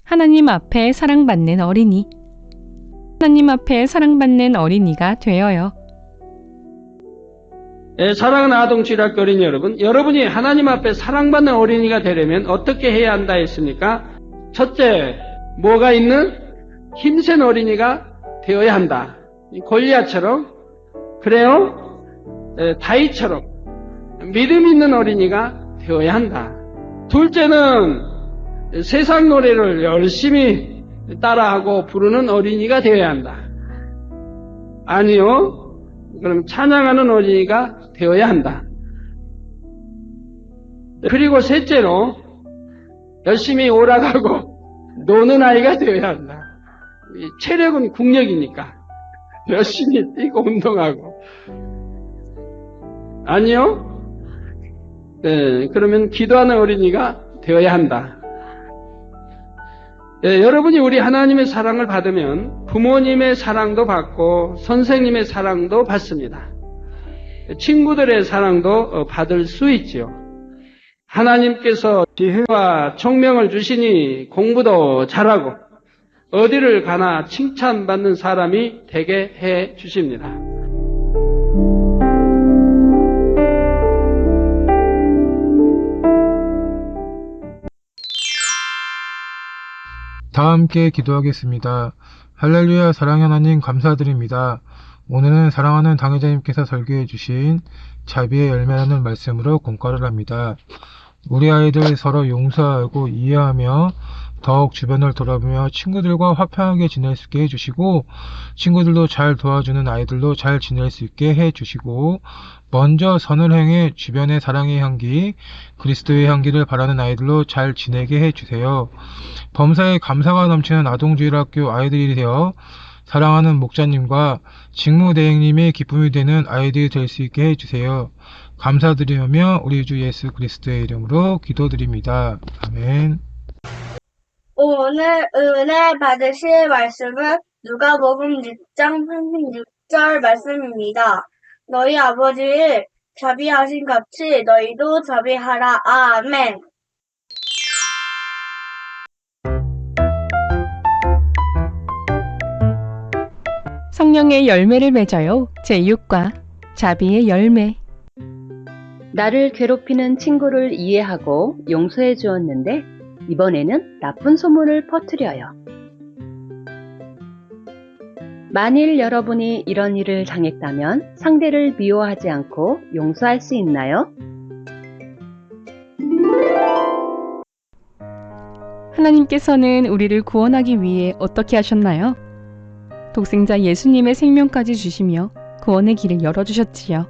하나님 앞에 사랑받는 어린이. 하나님 앞에 사랑받는 어린이가 되어요. 사랑하는 아동주일학교 어린이 여러분, 여러분이 하나님 앞에 사랑받는 어린이가 되려면 어떻게 해야 한다 했습니까? 첫째, 뭐가 있는? 힘센 어린이가 되어야 한다. 골리앗처럼, 그래요? 다윗처럼 믿음 있는 어린이가 되어야 한다. 둘째는 세상 노래를 열심히 따라하고 부르는 어린이가 되어야 한다. 아니요. 그럼 찬양하는 어린이가 되어야 한다. 그리고 셋째로 열심히 오락하고 노는 아이가 되어야 한다. 체력은 국력이니까 열심히 뛰고 운동하고. 아니요. 네, 그러면 기도하는 어린이가 되어야 한다. 여러분이 우리 하나님의 사랑을 받으면 부모님의 사랑도 받고 선생님의 사랑도 받습니다. 친구들의 사랑도 받을 수 있지요. 하나님께서 지혜와 총명을 주시니 공부도 잘하고 어디를 가나 칭찬받는 사람이 되게 해 주십니다. 다 함께 기도하겠습니다. 할렐루야. 사랑의 하나님 감사드립니다. 오늘은 사랑하는 당회자님께서 설교해 주신 자비의 열매라는 말씀으로 공과를 합니다. 우리 아이들 서로 용서하고 이해하며 더욱 주변을 돌아보며 친구들과 화평하게 지낼 수 있게 해주시고 친구들도 잘 도와주는 아이들도 잘 지낼 수 있게 해주시고 먼저 선을 행해 주변의 사랑의 향기, 그리스도의 향기를 바라는 아이들로 잘 지내게 해주세요. 범사에 감사가 넘치는 아동주일학교 아이들이 되어 사랑하는 목자님과 직무대행님의 기쁨이 되는 아이들이 될 수 있게 해주세요. 감사드리며 우리 주 예수 그리스도의 이름으로 기도드립니다. 아멘. 오늘 은혜 받으실 말씀은 누가복음 6장 36절 말씀입니다. 너희 아버지를 자비하신 같이 너희도 자비하라. 아멘. 성령의 열매를 맺어요. 제6과 자비의 열매. 나를 괴롭히는 친구를 이해하고 용서해 주었는데 이번에는 나쁜 소문을 퍼뜨려요. 만일 여러분이 이런 일을 당했다면 상대를 미워하지 않고 용서할 수 있나요? 하나님께서는 우리를 구원하기 위해 어떻게 하셨나요? 독생자 예수님의 생명까지 주시며 구원의 길을 열어주셨지요.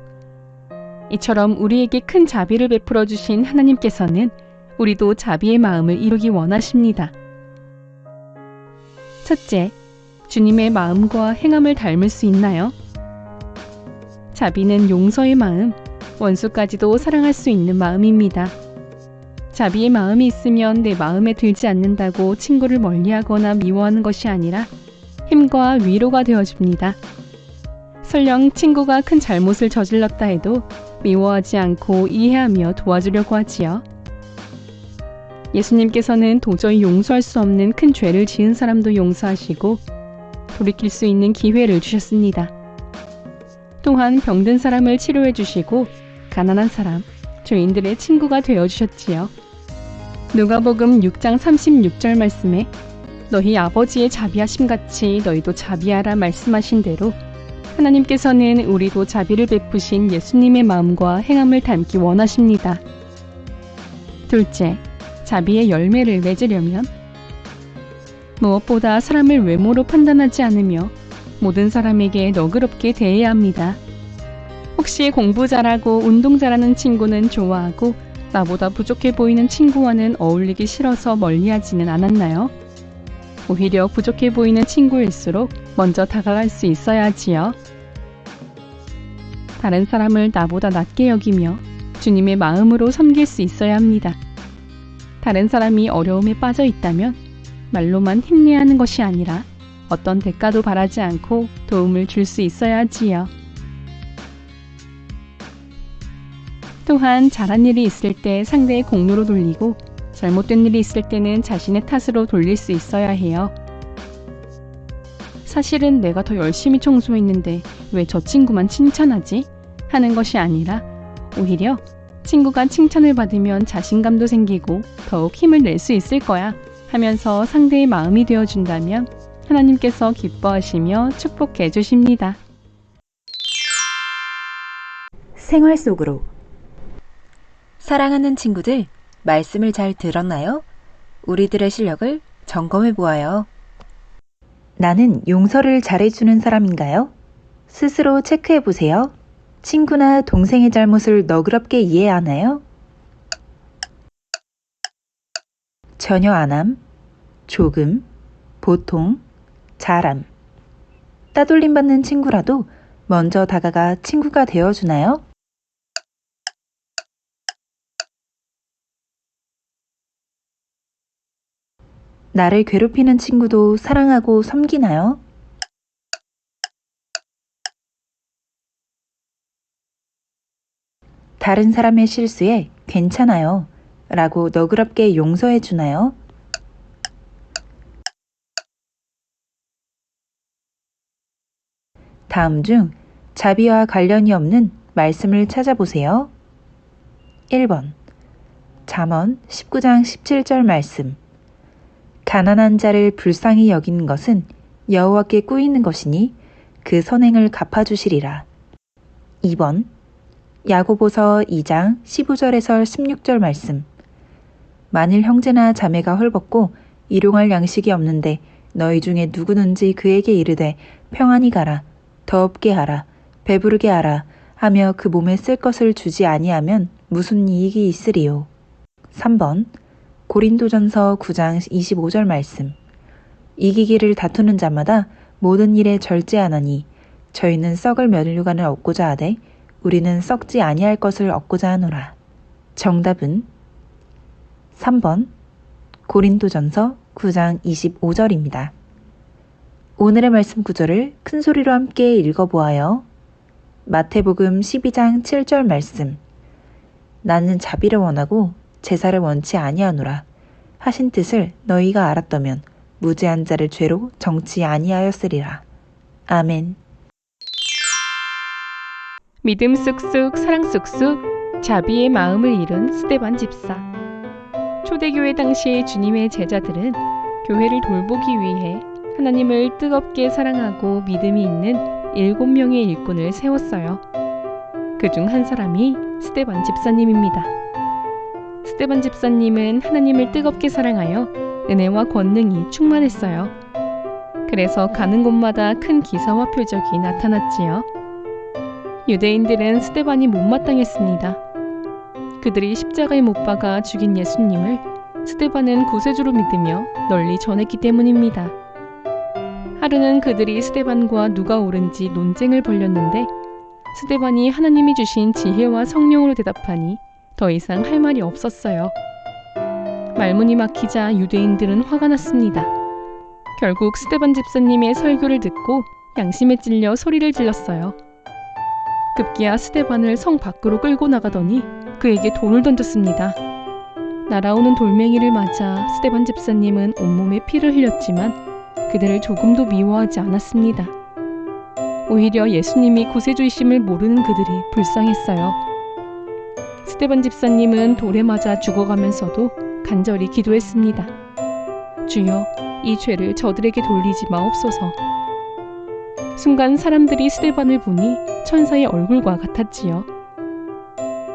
이처럼 우리에게 큰 자비를 베풀어 주신 하나님께서는 우리도 자비의 마음을 이루기 원하십니다. 첫째, 주님의 마음과 행함을 닮을 수 있나요? 자비는 용서의 마음, 원수까지도 사랑할 수 있는 마음입니다. 자비의 마음이 있으면 내 마음에 들지 않는다고 친구를 멀리하거나 미워하는 것이 아니라 힘과 위로가 되어줍니다. 설령 친구가 큰 잘못을 저질렀다 해도 미워하지 않고 이해하며 도와주려고 하지요. 예수님께서는 도저히 용서할 수 없는 큰 죄를 지은 사람도 용서하시고 돌이킬 수 있는 기회를 주셨습니다. 또한 병든 사람을 치료해 주시고 가난한 사람, 죄인들의 친구가 되어주셨지요. 누가복음 6장 36절 말씀에 너희 아버지의 자비하심 같이 너희도 자비하라 말씀하신 대로 하나님께서는 우리도 자비를 베푸신 예수님의 마음과 행함을 닮기 원하십니다. 둘째, 자비의 열매를 맺으려면 무엇보다 사람을 외모로 판단하지 않으며 모든 사람에게 너그럽게 대해야 합니다. 혹시 공부 잘하고 운동 잘하는 친구는 좋아하고 나보다 부족해 보이는 친구와는 어울리기 싫어서 멀리하지는 않았나요? 오히려 부족해 보이는 친구일수록 먼저 다가갈 수 있어야 하지요. 다른 사람을 나보다 낮게 여기며 주님의 마음으로 섬길 수 있어야 합니다. 다른 사람이 어려움에 빠져 있다면 말로만 힘내야 하는 것이 아니라 어떤 대가도 바라지 않고 도움을 줄 수 있어야 하지요. 또한 잘한 일이 있을 때 상대의 공로로 돌리고 잘못된 일이 있을 때는 자신의 탓으로 돌릴 수 있어야 해요. 사실은 내가 더 열심히 청소했는데 왜 저 친구만 칭찬하지? 하는 것이 아니라 오히려 친구가 칭찬을 받으면 자신감도 생기고 더욱 힘을 낼 수 있을 거야 하면서 상대의 마음이 되어준다면 하나님께서 기뻐하시며 축복해 주십니다. 생활 속으로. 사랑하는 친구들, 말씀을 잘 들었나요? 우리들의 실력을 점검해 보아요. 나는 용서를 잘해주는 사람인가요? 스스로 체크해 보세요. 친구나 동생의 잘못을 너그럽게 이해하나요? 전혀 안함, 조금, 보통, 잘함. 따돌림 받는 친구라도 먼저 다가가 친구가 되어주나요? 나를 괴롭히는 친구도 사랑하고 섬기나요? 다른 사람의 실수에 괜찮아요 라고 너그럽게 용서해 주나요? 다음 중 자비와 관련이 없는 말씀을 찾아보세요. 1번 잠언 19장 17절 말씀. 가난한 자를 불쌍히 여기는 것은 여호와께 꾸이는 것이니 그 선행을 갚아주시리라. 2번 야고보서 2장 15절에서 16절 말씀. 만일 형제나 자매가 헐벗고 일용할 양식이 없는데 너희 중에 누구든지 그에게 이르되 평안히 가라, 더 없게 하라, 배부르게 하라 하며 그 몸에 쓸 것을 주지 아니하면 무슨 이익이 있으리요. 3번 고린도전서 9장 25절 말씀. 이기기를 다투는 자마다 모든 일에 절제하나니 저희는 썩을 면류관을 얻고자 하되 우리는 썩지 아니할 것을 얻고자 하노라. 정답은 3번 고린도전서 9장 25절입니다. 오늘의 말씀 구절을 큰 소리로 함께 읽어보아요. 마태복음 12장 7절 말씀. 나는 자비를 원하고 제사를 원치 아니하노라 하신 뜻을 너희가 알았다면 무죄한 자를 죄로 정치 아니하였으리라. 아멘. 믿음 쑥쑥 사랑 쑥쑥 자비의 마음을 잃은 스데반 집사. 초대교회 당시 주님의 제자들은 교회를 돌보기 위해 하나님을 뜨겁게 사랑하고 믿음이 있는 7명의 일꾼을 세웠어요. 그중 한 사람이 스데반 집사님입니다. 스데반 집사님은 하나님을 뜨겁게 사랑하여 은혜와 권능이 충만했어요. 그래서 가는 곳마다 큰 기사와 표적이 나타났지요. 유대인들은 스데반이 못마땅했습니다. 그들이 십자가에 못 박아 죽인 예수님을 스데반은 구세주로 믿으며 널리 전했기 때문입니다. 하루는 그들이 스데반과 누가 옳은지 논쟁을 벌였는데 스데반이 하나님이 주신 지혜와 성령으로 대답하니 더 이상 할 말이 없었어요. 말문이 막히자 유대인들은 화가 났습니다. 결국 스데반 집사님의 설교를 듣고 양심에 찔려 소리를 질렀어요. 급기야 스데반을 성 밖으로 끌고 나가더니 그에게 돌을 던졌습니다. 날아오는 돌멩이를 맞아 스데반 집사님은 온몸에 피를 흘렸지만 그들을 조금도 미워하지 않았습니다. 오히려 예수님이 구세주이심을 모르는 그들이 불쌍했어요. 스데반 집사님은 돌에 맞아 죽어가면서도 간절히 기도했습니다. 주여, 이 죄를 저들에게 돌리지 마옵소서. 순간 사람들이 스데반을 보니 천사의 얼굴과 같았지요.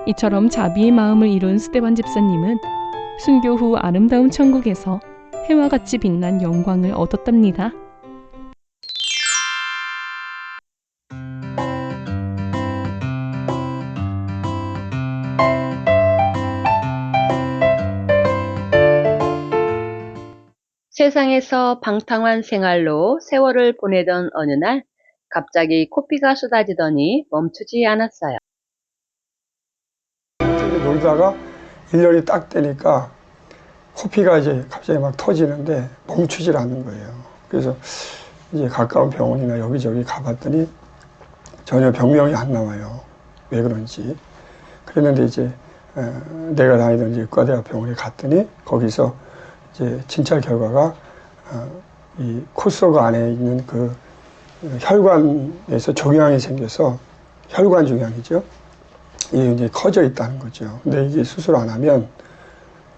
이처럼 자비의 마음을 이룬 스데반 집사님은 순교 후 아름다운 천국에서 해와 같이 빛난 영광을 얻었답니다. 세상에서 방탕한 생활로 세월을 보내던 어느 날 갑자기 코피가 쏟아지더니 멈추지 않았어요. 놀다가 1년이 딱 되니까 코피가 이제 갑자기 막 터지는데 멈추질 않는 거예요. 그래서 이제 가까운 병원이나 여기저기 가봤더니 전혀 병명이 안 나와요. 왜 그런지. 그랬는데 이제 내가 다니던 이제 의과대학병원에 갔더니 거기서 이제 진찰 결과가 이 콧속 안에 있는 그 혈관에서 종양이 생겨서 혈관 종양이죠. 이게 이제 커져 있다는 거죠. 근데 이게 수술 안 하면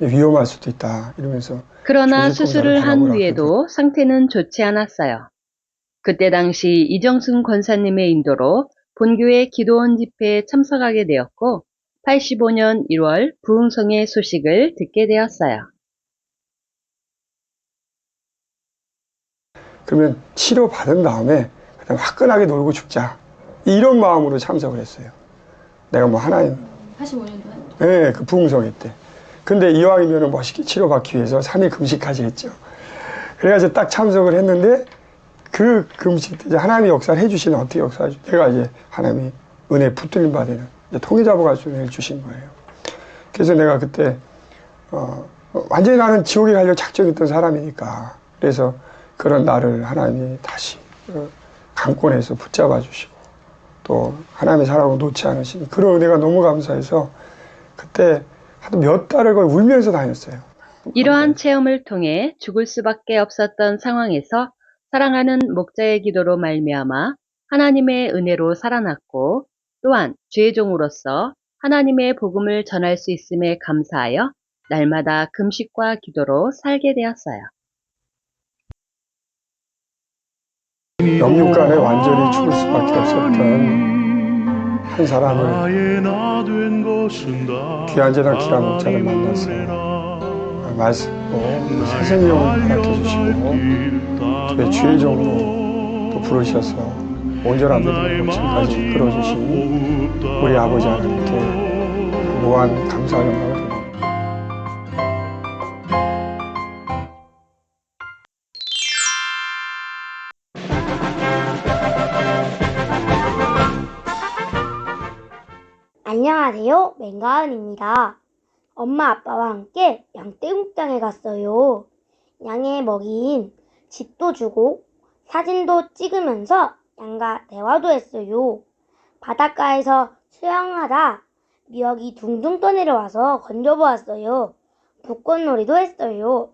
위험할 수도 있다 이러면서 그러나 조직 수술을 검사를 한 받아보라 후에도 상태는 좋지 않았어요. 그때 당시 이정순 권사님의 인도로 본교의 기도원 집회에 참석하게 되었고 85년 1월 부흥성의 소식을 듣게 되었어요. 그러면 치료 받은 다음에 그냥 화끈하게 놀고 죽자 이런 마음으로 참석을 했어요. 내가 뭐 하나님 85년도에? 네, 그 부흥성회 때. 근데 이왕이면 멋있게 치료받기 위해서 3일 금식까지 했죠. 그래가지고 딱 참석을 했는데 그 금식 때 이제 하나님이 역사를 해주시는 어떻게 역사를 해주 내가 이제 하나님이 은혜 붙들림 받는 통해 잡아갈 수 있는 주신 거예요. 그래서 내가 그때 완전히 나는 지옥에 가려고 작정했던 사람이니까 그래서 그런 나를 하나님이 다시 강권해서 붙잡아 주시고 또 하나님의 사랑을 놓지 않으시니 그런 은혜가 너무 감사해서 그때 한 몇 달을 거의 울면서 다녔어요. 이러한 체험을 통해 죽을 수밖에 없었던 상황에서 사랑하는 목자의 기도로 말미암아 하나님의 은혜로 살아났고 또한 죄종으로서 하나님의 복음을 전할 수 있음에 감사하여 날마다 금식과 기도로 살게 되었어요. 영육간에 완전히 죽을 수밖에 없었던 한 사람을 귀한제당 기란 목자를 만나서 말씀으로 새 생명을 허락해 주시고 또 죄종으로 또 부르셔서 온전한 믿음으로 지금까지 이끌어주신 우리 아버지 하나님께 무한 감사와 영광을 드립니다. 안녕하세요. 맹가은입니다. 엄마 아빠와 함께 양떼목장에 갔어요. 양의 먹이인 짚도 주고 사진도 찍으면서 양과 대화도 했어요. 바닷가에서 수영하다 미역이 둥둥 떠내려와서 건져보았어요. 벚꽃놀이도 했어요.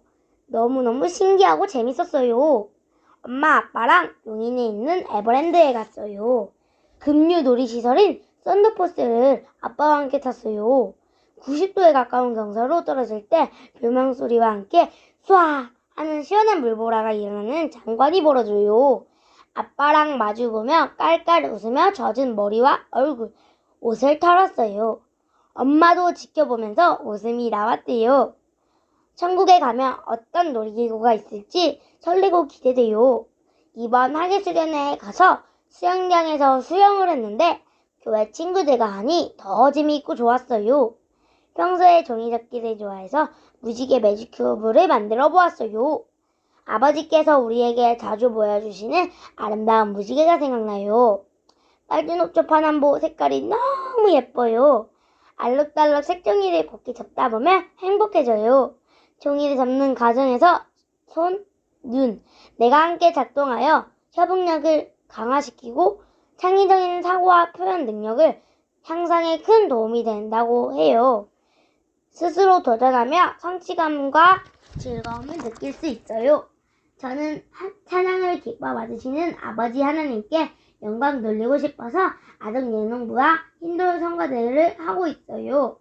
너무너무 신기하고 재밌었어요. 엄마 아빠랑 용인에 있는 에버랜드에 갔어요. 급류 놀이시설인 썬더포스를 아빠와 함께 탔어요. 90도에 가까운 경사로 떨어질 때 별명소리와 함께 쏴 하는 시원한 물보라가 일어나는 장관이 벌어져요. 아빠랑 마주보며 깔깔 웃으며 젖은 머리와 얼굴, 옷을 털었어요. 엄마도 지켜보면서 웃음이 나왔대요. 천국에 가면 어떤 놀이기구가 있을지 설레고 기대돼요. 이번 하계수련회에 가서 수영장에서 수영을 했는데 교회 친구들과 하니 더 재미있고 좋았어요. 평소에 종이접기를 좋아해서 무지개 매직큐브를 만들어 보았어요. 아버지께서 우리에게 자주 보여주시는 아름다운 무지개가 생각나요. 빨간 옥조 파남보 색깔이 너무 예뻐요. 알록달록 색종이를 곱게 접다 보면 행복해져요. 종이를 접는 과정에서 손, 눈, 내가 함께 작동하여 협응력을 강화시키고 창의적인 사고와 표현 능력을 향상에 큰 도움이 된다고 해요. 스스로 도전하며 성취감과 즐거움을 느낄 수 있어요. 저는 찬양을 기뻐 받으시는 아버지 하나님께 영광 돌리고 싶어서 아동 예능부와 힌두 성가대를 하고 있어요.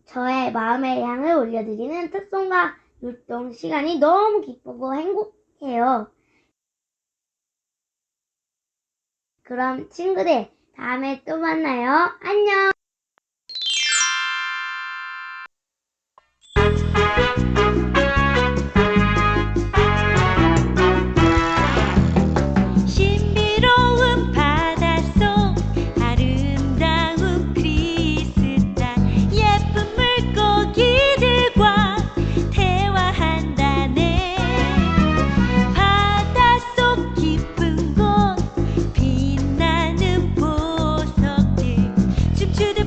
저의 마음의 향을 올려드리는 특송과 율동 시간이 너무 기쁘고 행복해요. 그럼 친구들, 다음에 또 만나요. 안녕! 신비로운 바닷속 아름다운 크리스탈 예쁜 물고기들과 대화한다네. 바닷속 깊은 곳 빛나는 보석들 춤추듯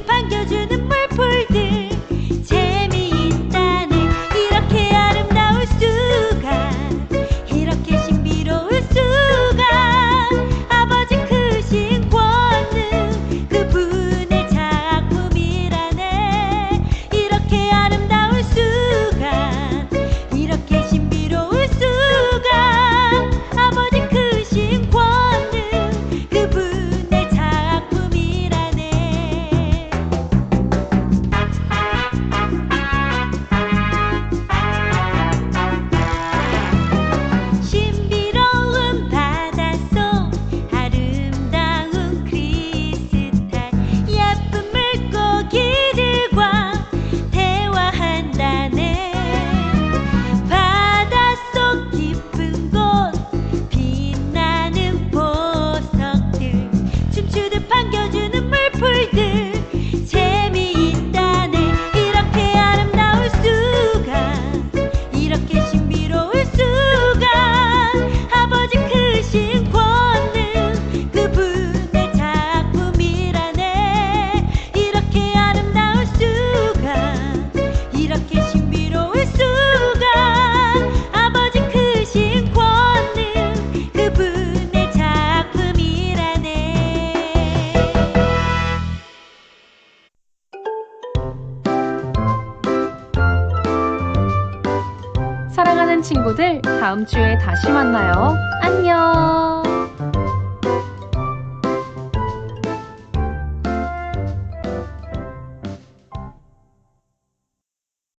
친구들, 다음 주에 다시 만나요. 안녕!